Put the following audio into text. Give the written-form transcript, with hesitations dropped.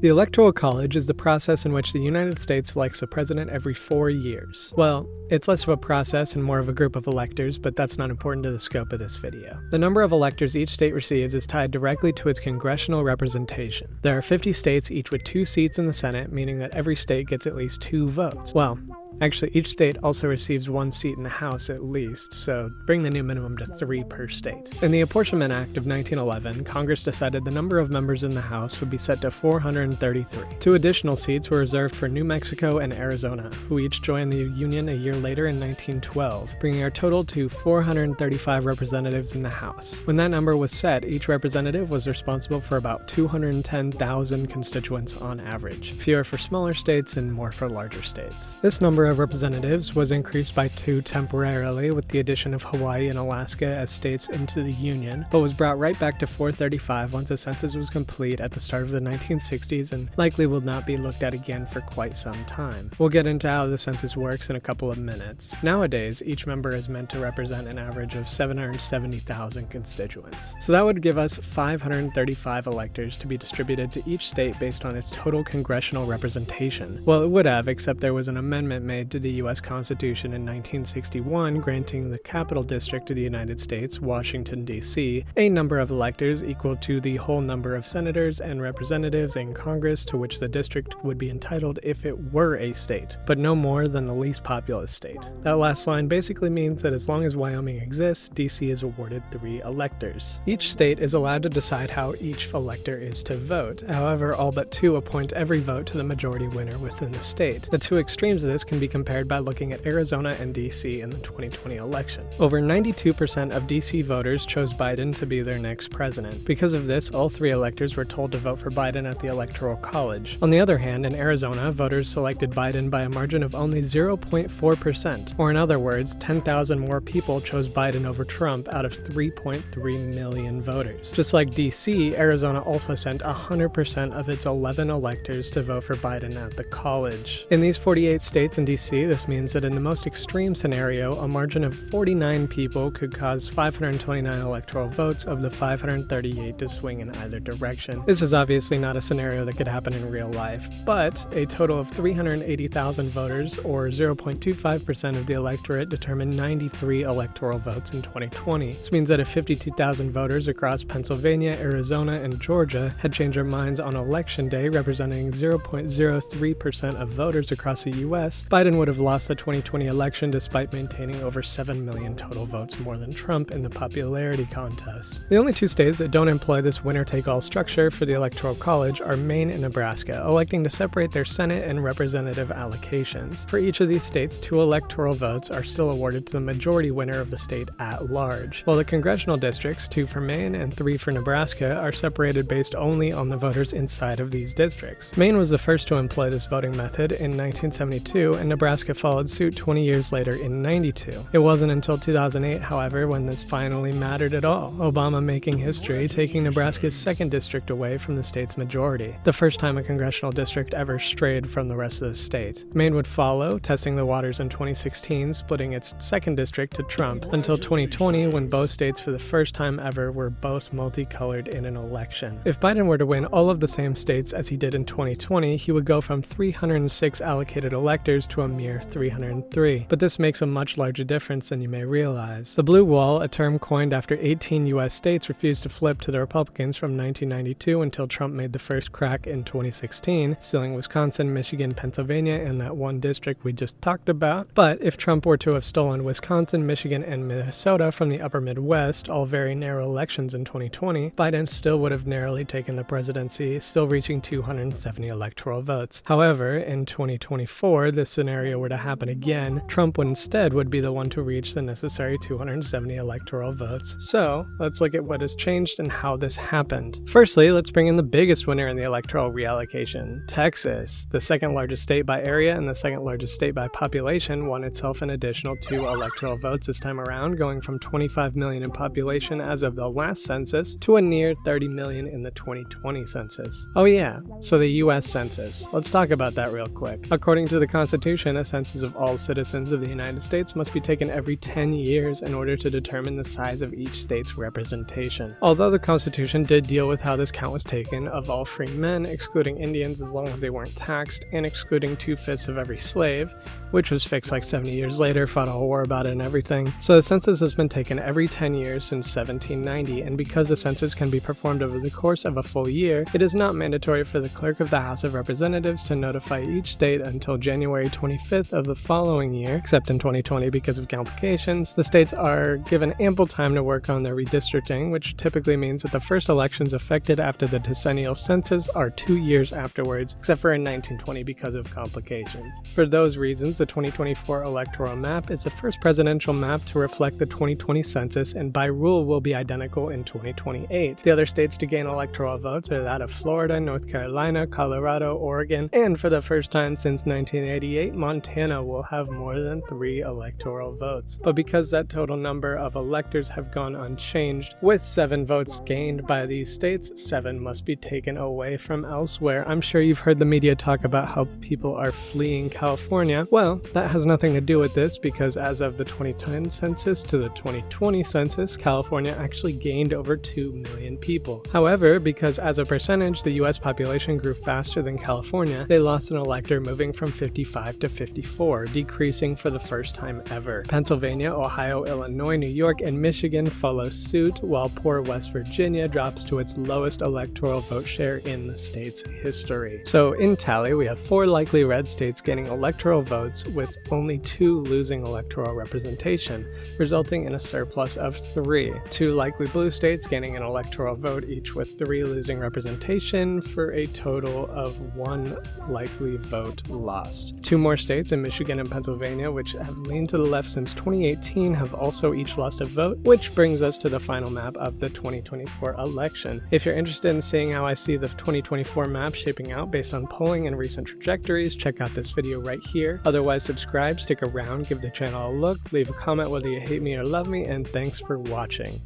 The Electoral College is the process in which the United States selects a president every 4 years. Well, it's less of a process and more of a group of electors, but that's not important to the scope of this video. The number of electors each state receives is tied directly to its congressional representation. There are 50 states, each with 2 seats in the Senate, meaning that every state gets at least 2 votes. Well, actually, each state also receives 1 seat in the House at least, so bring the new minimum to 3 per state. In the Apportionment Act of 1911, Congress decided the number of members in the House would be set to 433. 2 additional seats were reserved for New Mexico and Arizona, who each joined the Union a year later in 1912, bringing our total to 435 representatives in the House. When that number was set, each representative was responsible for about 210,000 constituents on average, fewer for smaller states and more for larger states. This number of representatives was increased by 2 temporarily with the addition of Hawaii and Alaska as states into the Union, but was brought right back to 435 once the census was complete at the start of the 1960s and likely will not be looked at again for quite some time. We'll get into how the census works in a couple of minutes. Nowadays, each member is meant to represent an average of 770,000 constituents. So that would give us 535 electors to be distributed to each state based on its total congressional representation. Well, it would have, except there was an amendment made to the U.S. Constitution in 1961 granting the Capital District of the United States, Washington, D.C., a number of electors equal to the whole number of senators and representatives in Congress to which the district would be entitled if it were a state, but no more than the least populous state. That last line basically means that as long as Wyoming exists, D.C. is awarded 3 electors. Each state is allowed to decide how each elector is to vote. However, all but 2 appoint every vote to the majority winner within the state. The 2 extremes of this can be compared by looking at Arizona and D.C. in the 2020 election. Over 92% of D.C. voters chose Biden to be their next president. Because of this, all 3 electors were told to vote for Biden at the Electoral College. On the other hand, in Arizona, voters selected Biden by a margin of only 0.4%, or in other words, 10,000 more people chose Biden over Trump out of 3.3 million voters. Just like D.C., Arizona also sent 100% of its 11 electors to vote for Biden at the college. In these 48 states and D.C., this means that in the most extreme scenario, a margin of 49 people could cause 529 electoral votes of the 538 to swing in either direction. This is obviously not a scenario that could happen in real life, but a total of 380,000 voters, or 0.25% of the electorate, determined 93 electoral votes in 2020. This means that if 52,000 voters across Pennsylvania, Arizona, and Georgia had changed their minds on Election Day, representing 0.03% of voters across the U.S., Biden would have lost the 2020 election despite maintaining over 7 million total votes more than Trump in the popularity contest. The only 2 states that don't employ this winner-take-all structure for the Electoral College are Maine and Nebraska, electing to separate their Senate and representative allocations. For each of these states, 2 electoral votes are still awarded to the majority winner of the state at large, while the congressional districts, 2 for Maine and 3 for Nebraska, are separated based only on the voters inside of these districts. Maine was the first to employ this voting method in 1972, and Nebraska followed suit 20 years later in 92. It wasn't until 2008, however, when this finally mattered at all, Obama making history, taking Nebraska's 2nd district away from the state's majority, the first time a congressional district ever strayed from the rest of the state. Maine would follow, testing the waters in 2016, splitting its 2nd district to Trump, until 2020, when both states for the first time ever were both multicolored in an election. If Biden were to win all of the same states as he did in 2020, he would go from 306 allocated electors to a mere 303. But this makes a much larger difference than you may realize. The blue wall, a term coined after 18 US states refused to flip to the Republicans from 1992 until Trump made the first crack in 2016, stealing Wisconsin, Michigan, Pennsylvania, and that one district we just talked about. But if Trump were to have stolen Wisconsin, Michigan, and Minnesota from the upper Midwest, all very narrow elections in 2020, Biden still would have narrowly taken the presidency, still reaching 270 electoral votes. However, in 2024, this scenario were to happen again, Trump instead would be the one to reach the necessary 270 electoral votes. So, let's look at what has changed and how this happened. Firstly, let's bring in the biggest winner in the electoral reallocation. Texas, the 2nd largest state by area and the 2nd largest state by population, won itself an additional 2 electoral votes this time around, going from 25 million in population as of the last census to a near 30 million in the 2020 census. Oh yeah, so the US Census. Let's talk about that real quick. According to the Constitution, Constitution, a census of all citizens of the United States must be taken every 10 years in order to determine the size of each state's representation. Although the Constitution did deal with how this count was taken of all free men, excluding Indians as long as they weren't taxed, and excluding 2/5 of every slave, which was fixed like 70 years later, fought a whole war about it and everything. So the census has been taken every 10 years since 1790, and because the census can be performed over the course of a full year, it is not mandatory for the clerk of the House of Representatives to notify each state until January 25th of the following year, except in 2020 because of complications. The states are given ample time to work on their redistricting, which typically means that the first elections affected after the decennial census are 2 years afterwards, except for in 1920 because of complications. For those reasons, the 2024 Electoral Map is the first presidential map to reflect the 2020 census and by rule will be identical in 2028. The other states to gain electoral votes are that of Florida, North Carolina, Colorado, Oregon, and for the first time since 1988, Montana will have more than 3 electoral votes. But because that total number of electors have gone unchanged, with 7 votes gained by these states, 7 must be taken away from elsewhere. I'm sure you've heard the media talk about how people are fleeing California. Well, that has nothing to do with this because as of the 2010 census to the 2020 census, California actually gained over 2 million people. However, because as a percentage the US population grew faster than California, they lost an elector moving from 55 to 54, decreasing for the first time ever. Pennsylvania, Ohio, Illinois, New York, and Michigan follow suit, while poor West Virginia drops to its lowest electoral vote share in the state's history. So in tally, we have 4 likely red states gaining electoral votes with only 2 losing electoral representation, resulting in a surplus of 3. 2 likely blue states gaining an electoral vote each with 3 losing representation for a total of 1 likely vote lost. 2 more states in Michigan and Pennsylvania, which have leaned to the left since 2018, have also each lost a vote, which brings us to the final map of the 2024 election. If you're interested in seeing how I see the 2024 map shaping out based on polling and recent trajectories, check out this video right here. Otherwise, subscribe, stick around, give the channel a look, leave a comment whether you hate me or love me, and thanks for watching.